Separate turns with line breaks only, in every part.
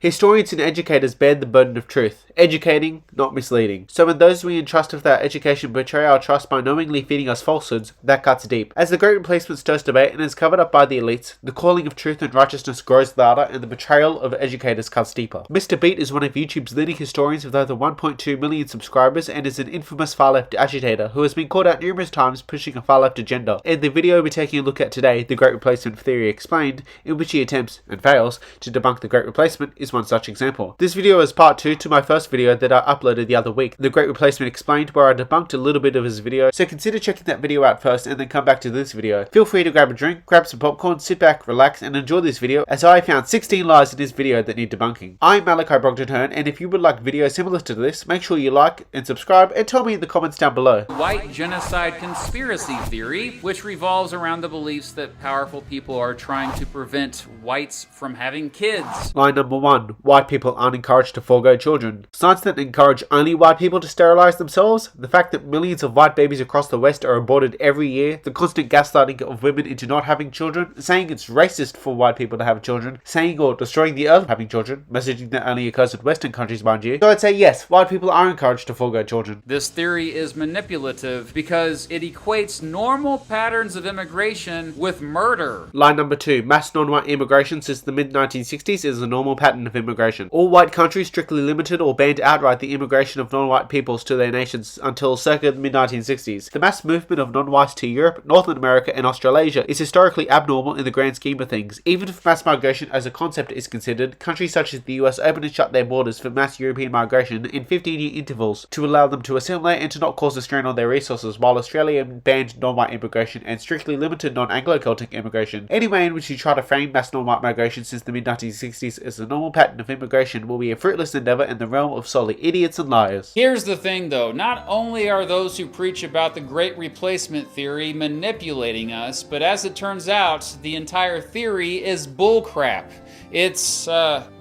Historians and educators bear the burden of truth, educating, not misleading. So when those we entrust with our education betray our trust by knowingly feeding us falsehoods, that cuts deep. As the Great Replacement stirs debate and is covered up by the elites, the calling of truth and righteousness grows louder and the betrayal of educators cuts deeper. MrBeast is one of YouTube's leading historians with over 1.2 million subscribers and is an infamous far-left agitator who has been called out numerous times pushing a far-left agenda. In the video we're taking a look at today, The Great Replacement Theory Explained, in which he attempts, and fails, to debunk the Great Replacement, is one such example. This video is part 2 to my first video that I uploaded the other week, The Great Replacement Explained, where I debunked a little bit of his video, so consider checking that video out first and then come back to this video. Feel free to grab a drink, grab some popcorn, sit back, relax, and enjoy this video, as I found 16 lies in this video that need debunking. I'm Malachi Brogdon, and if you would like videos similar to this, make sure you like and subscribe and tell me in the comments down below.
White genocide conspiracy theory, which revolves around the beliefs that powerful people are trying to prevent whites from having kids.
Line number 1. White people aren't encouraged to forego children. Science that encourage only white people to sterilize themselves, the fact that millions of white babies across the West are aborted every year, the constant gaslighting of women into not having children, saying it's racist for white people to have children, saying or destroying the earth having children, messaging that only occurs in Western countries, mind you. So I'd say yes, white people are encouraged to forego children.
This theory is manipulative because it equates normal patterns of immigration with murder.
Line number 2. Mass non-white immigration since the mid-1960s is a normal pattern of immigration. All white countries strictly limited or banned outright the immigration of non-white peoples to their nations until circa the mid-1960s. The mass movement of non-whites to Europe, North America and Australasia is historically abnormal in the grand scheme of things. Even if mass migration as a concept is considered, countries such as the US opened and shut their borders for mass European migration in 15-year intervals to allow them to assimilate and to not cause a strain on their resources, while Australia banned non-white immigration and strictly limited non-Anglo-Celtic immigration. Any way in which you try to frame mass non-white migration since the mid-1960s as a normal pattern of immigration will be a fruitless endeavor in the realm of solely idiots and liars.
Here's the thing though, not only are those who preach about the Great Replacement theory manipulating us, but as it turns out, the entire theory is bullcrap. It's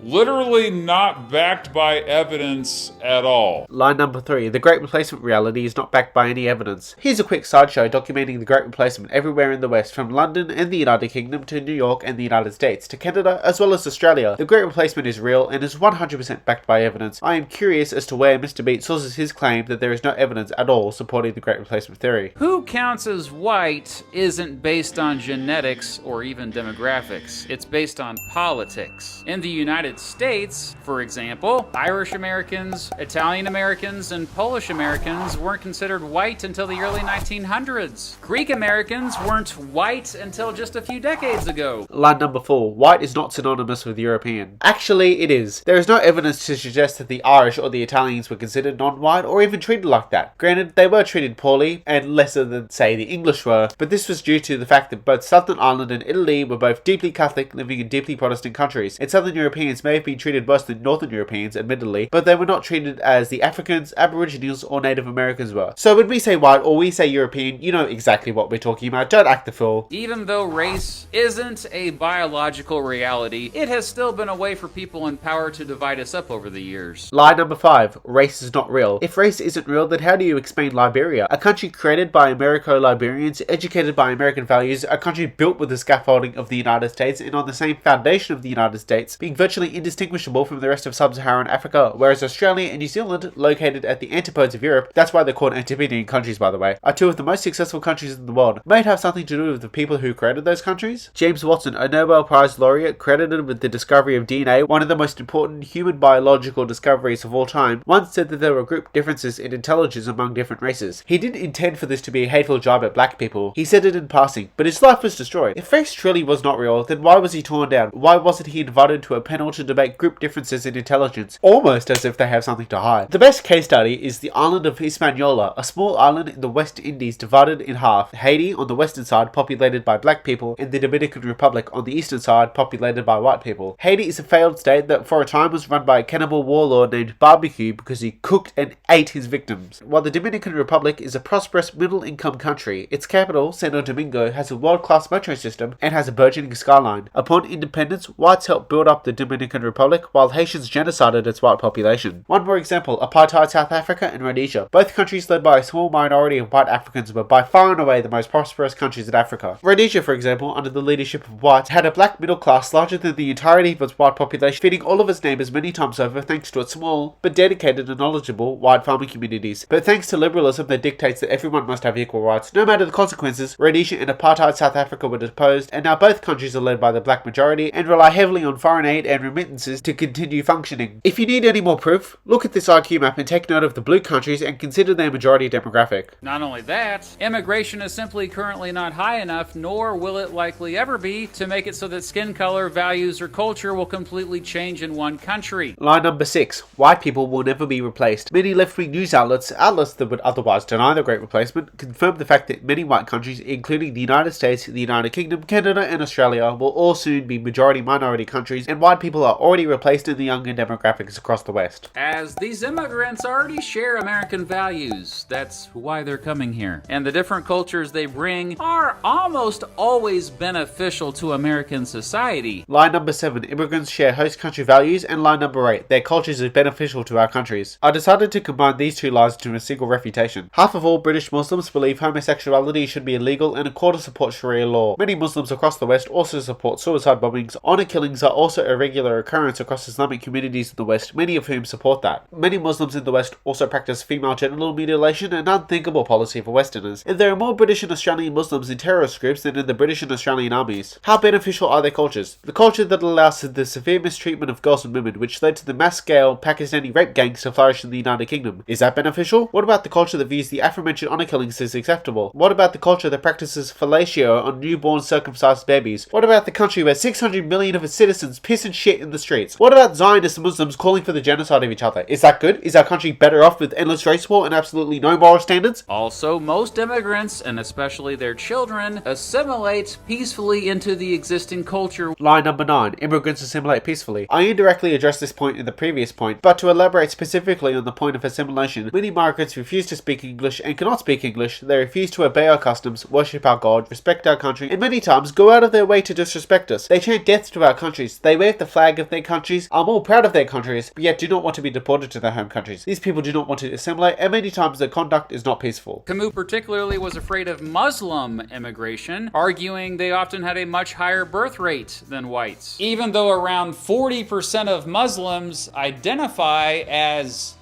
literally not backed by evidence at all.
Line number 3. The Great Replacement reality is not backed by any evidence. Here's a quick sideshow documenting the Great Replacement everywhere in the West, from London and the United Kingdom to New York and the United States to Canada as well as Australia. The Great Replacement is real and is 100% backed by evidence. I am curious as to where MrBeast sources his claim that there is no evidence at all supporting the Great Replacement theory.
Who counts as white isn't based on genetics or even demographics. It's based on politics. In the United States, for example, Irish Americans, Italian Americans, and Polish Americans weren't considered white until the early 1900s. Greek Americans weren't white until just a few decades ago.
Line number 4. White is not synonymous with European. Actually, it is. There is no evidence to suggest that the Irish or the Italians were considered non-white or even treated like that. Granted, they were treated poorly and lesser than, say, the English were, but this was due to the fact that both Southern Ireland and Italy were both deeply Catholic, living in deeply Protestant countries. And Southern Europeans may have been treated worse than Northern Europeans, admittedly, but they were not treated as the Africans, Aborigines, or Native Americans were. So when we say white or we say European, you know exactly what we're talking about. Don't act the fool.
Even though race isn't a biological reality, it has still been a way for people in power to divide us up over the years.
Lie number 5. Race is not real. If race isn't real, then how do you explain Liberia? A country created by Americo-Liberians, educated by American values, a country built with the scaffolding of the United States and on the same foundation of the United States, being virtually indistinguishable from the rest of sub-Saharan Africa, whereas Australia and New Zealand, located at the antipodes of Europe, that's why they're called Antipodean countries by the way, are two of the most successful countries in the world. May it have something to do with the people who created those countries? James Watson, a Nobel Prize laureate credited with the discovery of DNA, one of the most important human biological discoveries of all time, once said that there were group differences in intelligence among different races. He didn't intend for this to be a hateful jibe at black people. He said it in passing, but his life was destroyed. If race truly was not real, then why was he torn down? Why wasn't he invited to a panel to debate group differences in intelligence, almost as if they have something to hide? The best case study is the island of Hispaniola, a small island in the West Indies divided in half. Haiti on the western side populated by black people and the Dominican Republic on the eastern side populated by white people. Haiti is a failed state that for a time was run by a cannibal warlord named Barbecue because he cooked and ate his victims. While the Dominican Republic is a prosperous middle-income country, its capital, Santo Domingo, has a world-class metro system and has a burgeoning skyline. Upon independence, white whites helped build up the Dominican Republic, while Haitians genocided its white population. One more example, apartheid South Africa and Rhodesia. Both countries led by a small minority of white Africans were by far and away the most prosperous countries in Africa. Rhodesia, for example, under the leadership of whites, had a black middle class larger than the entirety of its white population, feeding all of its neighbours many times over thanks to its small, but dedicated and knowledgeable, white farming communities. But thanks to liberalism that dictates that everyone must have equal rights, no matter the consequences, Rhodesia and apartheid South Africa were deposed, and now both countries are led by the black majority and rely heavily on foreign aid and remittances to continue functioning. If you need any more proof, look at this IQ map and take note of the blue countries and consider their majority demographic.
Not only that, immigration is simply currently not high enough, nor will it likely ever be, to make it so that skin color, values, or culture will completely change in one country.
Line number 6. White people will never be replaced. Many left-wing news outlets that would otherwise deny the Great Replacement, confirm the fact that many white countries, including the United States, the United Kingdom, Canada, and Australia, will all soon be majority-minority countries, and white people are already replaced in the younger demographics across the West.
As these immigrants already share American values, that's why they're coming here. And the different cultures they bring are almost always beneficial to American society.
Line number 7. Immigrants share host country values, and line number 8. Their cultures are beneficial to our countries. I decided to combine these two lines into a single refutation. Half of all British Muslims believe homosexuality should be illegal, and a quarter support Sharia law. Many Muslims across the West also support suicide bombings. Honor killings are also a regular occurrence across Islamic communities in the West, many of whom support that. Many Muslims in the West also practice female genital mutilation, an unthinkable policy for Westerners. And there are more British and Australian Muslims in terrorist groups than in the British and Australian armies. How beneficial are their cultures? The culture that allows the severe mistreatment of girls and women, which led to the mass-scale Pakistani rape gangs to flourish in the United Kingdom. Is that beneficial? What about the culture that views the aforementioned honor killings as acceptable? What about the culture that practices fellatio on newborn circumcised babies? What about the country where 600 million of its citizens piss and shit in the streets? What about Zionist Muslims calling for the genocide of each other? Is that good? Is our country better off with endless race war and absolutely no moral standards?
Also, most immigrants, and especially their children, assimilate peacefully into the existing culture.
Line number 9. Immigrants assimilate peacefully. I indirectly addressed this point in the previous point, but to elaborate specifically on the point of assimilation, many migrants refuse to speak English and cannot speak English. They refuse to obey our customs, worship our God, respect our country, and many times go out of their way to disrespect us. They chant death to our countries. They wave the flag of their countries, are more proud of their countries, but yet do not want to be deported to their home countries. These people do not want to assimilate, and many times their conduct is not peaceful.
Camus particularly was afraid of Muslim immigration, arguing they often had a much higher birth rate than whites. Even though around 40% of Muslims identify as,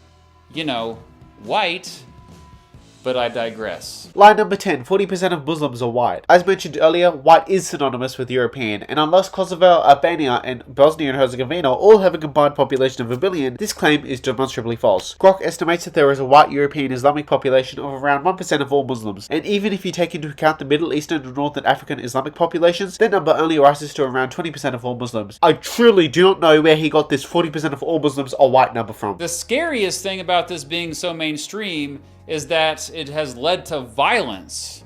white, but I digress.
Line number 10. 40% of Muslims are white. As mentioned earlier, white is synonymous with European, and unless Kosovo, Albania, and Bosnia and Herzegovina all have a combined population of 1 billion, this claim is demonstrably false. Grok estimates that there is a white European Islamic population of around 1% of all Muslims, and even if you take into account the Middle Eastern and Northern African Islamic populations, that number only rises to around 20% of all Muslims. I truly do not know where he got this 40% of all Muslims are white number from.
The scariest thing about this being so mainstream is that it has led to violence.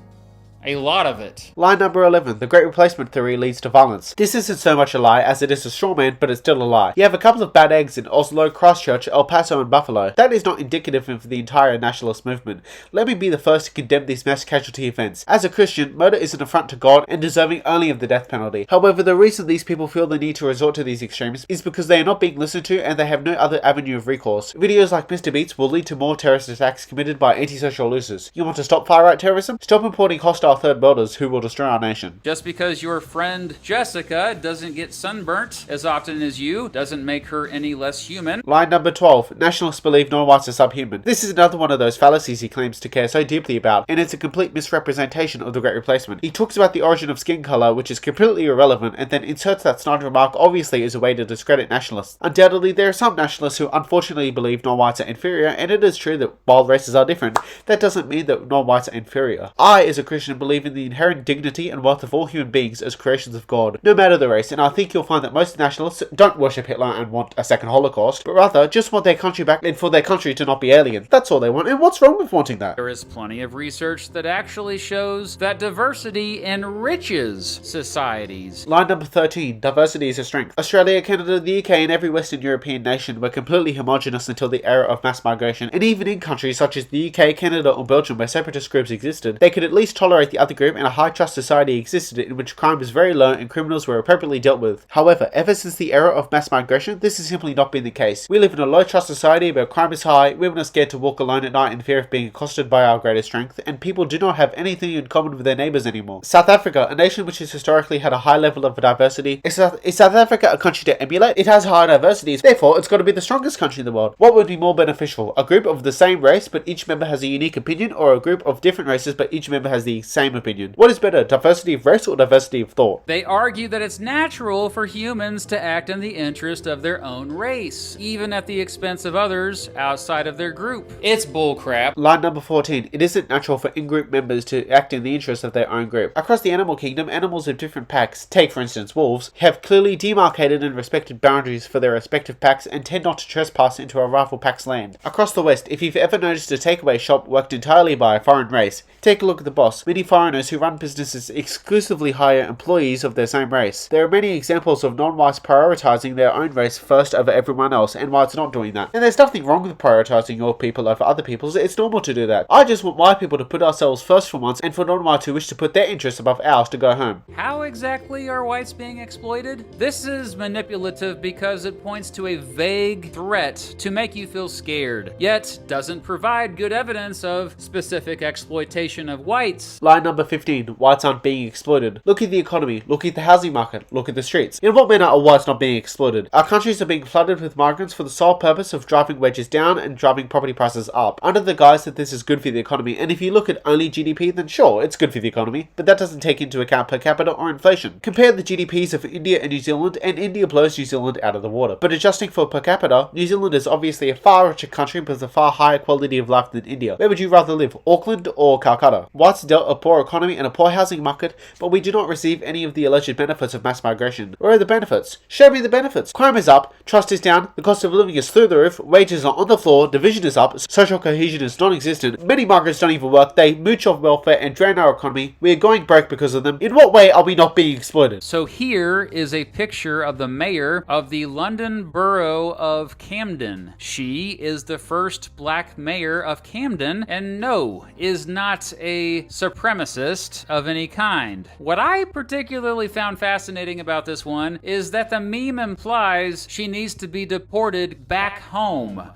A lot of it.
Line number 11. The Great Replacement theory leads to violence. This isn't so much a lie as it is a straw man, but it's still a lie. You have a couple of bad eggs in Oslo, Christchurch, El Paso, and Buffalo. That is not indicative of the entire nationalist movement. Let me be the first to condemn these mass casualty events. As a Christian, murder is an affront to God and deserving only of the death penalty. However, the reason these people feel the need to resort to these extremes is because they are not being listened to and they have no other avenue of recourse. Videos like MrBeast will lead to more terrorist attacks committed by antisocial losers. You want to stop far-right terrorism? Stop importing hostile third worlders who will destroy our nation.
Just because your friend Jessica doesn't get sunburnt as often as you doesn't make her any less human.
Line number 12. Nationalists believe non-whites are subhuman. This is another one of those fallacies he claims to care so deeply about, and it's a complete misrepresentation of the Great Replacement. He talks about the origin of skin color, which is completely irrelevant, and then inserts that snide remark obviously as a way to discredit nationalists. Undoubtedly, there are some nationalists who unfortunately believe non-whites are inferior, and it is true that while races are different, that doesn't mean that non-whites are inferior. I, as a Christian, believe in the inherent dignity and worth of all human beings as creations of God, no matter the race, and I think you'll find that most nationalists don't worship Hitler and want a second Holocaust, but rather just want their country back and for their country to not be alien. That's all they want, and what's wrong with wanting that?
There is plenty of research that actually shows that diversity enriches societies.
Line number 13. Diversity is a strength. Australia, Canada, the UK, and every Western European nation were completely homogenous until the era of mass migration, and even in countries such as the UK, Canada, or Belgium where separatist groups existed, they could at least tolerate the other group, and a high trust society existed in which crime was very low and criminals were appropriately dealt with. However, ever since the era of mass migration, this has simply not been the case. We live in a low trust society where crime is high, women are scared to walk alone at night in fear of being accosted by our greatest strength, and people do not have anything in common with their neighbours anymore. South Africa, a nation which has historically had a high level of diversity, is South Africa a country to emulate? It has high diversity, therefore it's got to be the strongest country in the world. What would be more beneficial? A group of the same race but each member has a unique opinion, or a group of different races but each member has the same opinion? What is better, diversity of race or diversity of thought?
They argue that it's natural for humans to act in the interest of their own race, even at the expense of others outside of their group. It's bullcrap.
Line number 14. It isn't natural for in-group members to act in the interest of their own group. Across the animal kingdom, animals of different packs, take for instance wolves, have clearly demarcated and respected boundaries for their respective packs and tend not to trespass into a rival pack's land. Across the West, if you've ever noticed a takeaway shop worked entirely by a foreign race, take a look at the boss. Many foreigners who run businesses exclusively hire employees of their same race. There are many examples of non-whites prioritizing their own race first over everyone else, and whites not doing that. And there's nothing wrong with prioritizing your people over other people's, it's normal to do that. I just want white people to put ourselves first for once, and for non-whites who wish to put their interests above ours to go home.
How exactly are whites being exploited? This is manipulative because it points to a vague threat to make you feel scared, yet doesn't provide good evidence of specific exploitation of whites.
Line number 15. Whites aren't being exploited. Look at the economy, look at the housing market, look at the streets. In what manner are whites not being exploited? Our countries are being flooded with migrants for the sole purpose of driving wages down and driving property prices up, under the guise that this is good for the economy. And if you look at only GDP, then sure, it's good for the economy, but that doesn't take into account per capita or inflation. Compare the GDPs of India and New Zealand, and India blows New Zealand out of the water. But adjusting for per capita, New Zealand is obviously a far richer country with a far higher quality of life than India. Where would you rather live, Auckland or Calcutta? Whites dealt a poor economy and a poor housing market, but we do not receive any of the alleged benefits of mass migration. Where are the benefits? Show me the benefits. Crime is up, trust is down, the cost of living is through the roof, wages are on the floor, division is up, social cohesion is non-existent, many migrants don't even work, they mooch off welfare and drain our economy, we are going broke because of them. In what way are we not being exploited?
So here is a picture of the mayor of the London borough of Camden. She is the first black mayor of Camden, and no, is not a supremacist of any kind. What I particularly found fascinating about this one is that the meme implies she needs to be deported back home.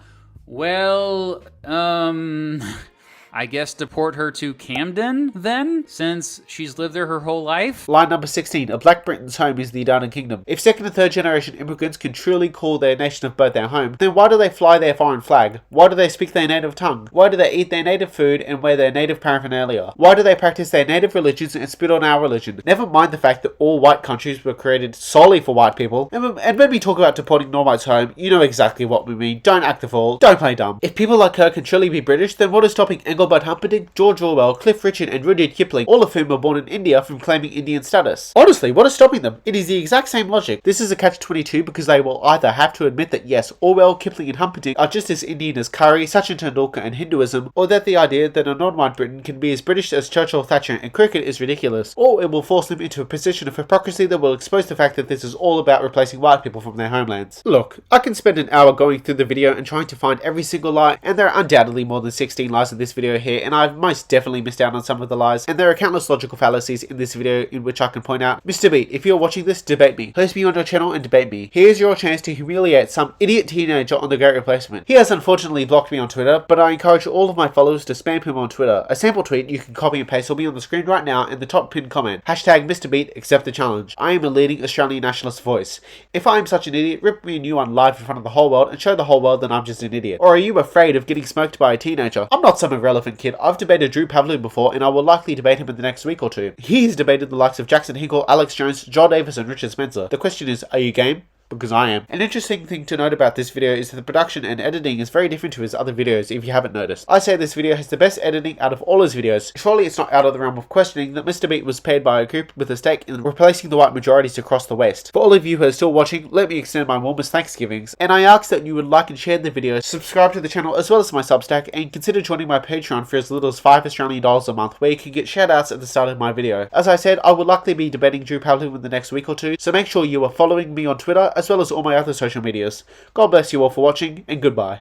Well, I guess deport her to Camden, then, since she's lived there her whole life?
Line number 16. A black Britain's home is the United Kingdom. If second and third generation immigrants can truly call their nation of birth their home, then why do they fly their foreign flag? Why do they speak their native tongue? Why do they eat their native food and wear their native paraphernalia? Why do they practice their native religions and spit on our religion? Never mind the fact that all white countries were created solely for white people. And when we talk about deporting non-whites home, you know exactly what we mean. Don't act the fool. Don't play dumb. If people like her can truly be British, then what is stopping Engelbert Humperdinck, George Orwell, Cliff Richard and Rudyard Kipling, all of whom were born in India, from claiming Indian status? Honestly, what is stopping them? It is the exact same logic. This is a catch-22 because they will either have to admit that yes, Orwell, Kipling and Humperdinck are just as Indian as curry, Sachin Tendulkar and Hinduism, or that the idea that a non-white Britain can be as British as Churchill, Thatcher and cricket is ridiculous, or it will force them into a position of hypocrisy that will expose the fact that this is all about replacing white people from their homelands. Look, I can spend an hour going through the video and trying to find every single lie, and there are undoubtedly more than 16 lies in this video here, and I've most definitely missed out on some of the lies, and there are countless logical fallacies in this video in which I can point out. MrBeast, if you're watching this, debate me. Host me on your channel and debate me. Here's your chance to humiliate some idiot teenager on The Great Replacement. He has unfortunately blocked me on Twitter, but I encourage all of my followers to spam him on Twitter. A sample tweet you can copy and paste will be on the screen right now in the top pinned comment. Hashtag MrBeast, accept the challenge. I am a leading Australian nationalist voice. If I am such an idiot, rip me a new one live in front of the whole world and show the whole world that I'm just an idiot. Or are you afraid of getting smoked by a teenager? I'm not some irrelevant kid. I've debated Drew Pavlou before, and I will likely debate him in the next week or two. He's debated the likes of Jackson Hinkle, Alex Jones, John Davis and Richard Spencer. The question is, are you game? Because I am. An interesting thing to note about this video is that the production and editing is very different to his other videos, if you haven't noticed. I say this video has the best editing out of all his videos. Surely it's not out of the realm of questioning that MrBeast was paid by a group with a stake in replacing the white majorities across the West. For all of you who are still watching, let me extend my warmest Thanksgivings, and I ask that you would like and share the video, subscribe to the channel as well as my Substack, and consider joining my Patreon for as little as $5 Australian a month, where you can get shoutouts at the start of my video. As I said, I will likely be debating Drew Pavlou in the next week or two, so make sure you are following me on Twitter as well as all my other social medias. God bless you all for watching, and goodbye.